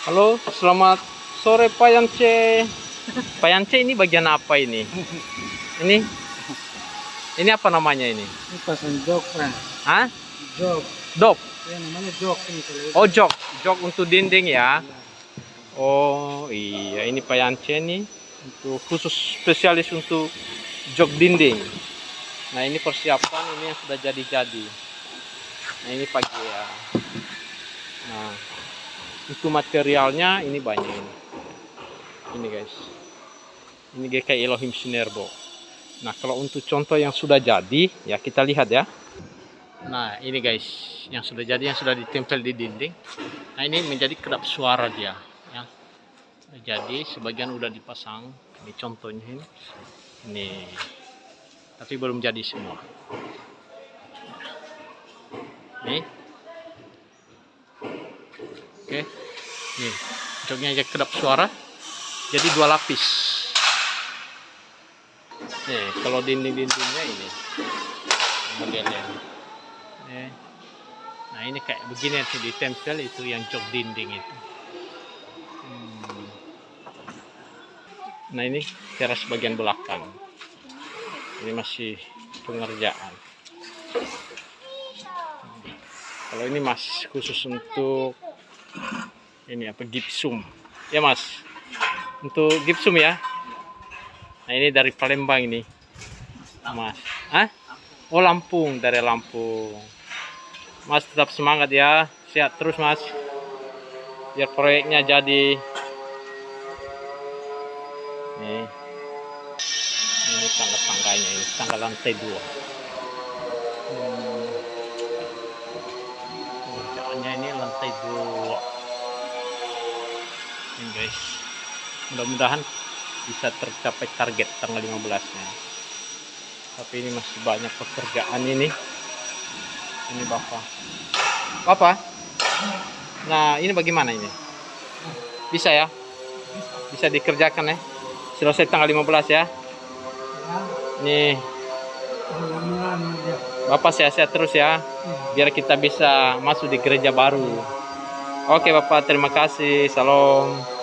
Halo, selamat sore Pak Yance. Pak Yance, ini bagian apa ini? Ini? Ini apa namanya ini? Ini pasang jok, Pak. Hah? Jok. Dop. Ya, namanya jok ini kalau. Oh, jok. Jok untuk dinding ya. Oh, iya, ini Pak Yance nih untuk khusus spesialis untuk jok dinding. Nah, ini persiapan ini yang sudah jadi-jadi. Nah, ini pagi ya. Nah, itu materialnya ini banyak ini. Ini guys. Ini GKI Elohim Sinerbo. Nah, kalau untuk contoh yang sudah jadi, ya kita lihat ya. Nah, ini guys, yang sudah jadi, yang sudah ditempel di dinding. Nah, ini menjadi kedap suara dia. Ya. Jadi, sebagian udah dipasang. Ini contohnya ini. Ini. Tapi belum jadi semua. Nih. Oke. Nih, joknya aja kedap suara. Jadi 2 lapis. Nih, kalau dinding-dindingnya ini modelnya. Nih. Nah, ini kayak begini nanti ditempel itu yang jok dinding itu. Nah, ini teras bagian belakang. Ini masih pengerjaan. Kalau ini mas khusus untuk ini apa, gipsum ya mas, untuk gipsum ya. Nah, ini dari Palembang ini mas. Oh, Lampung, dari Lampung. Mas tetap semangat ya, sehat terus mas, biar proyeknya jadi. Nih, ini tangga-tangganya, ini tangga lantai 2. Kerjaannya ini lantai 2 ini guys. Mudah-mudahan bisa tercapai target tanggal 15-nya. Tapi ini masih banyak pekerjaan ini. Ini Bapak. Nah, ini bagaimana ini? Bisa ya? Bisa dikerjakan ya? Selesai tanggal 15 ya? Nih. Bapak sehat-sehat terus ya. Biar kita bisa masuk di gereja baru. Oke Bapak, terima kasih. Salam.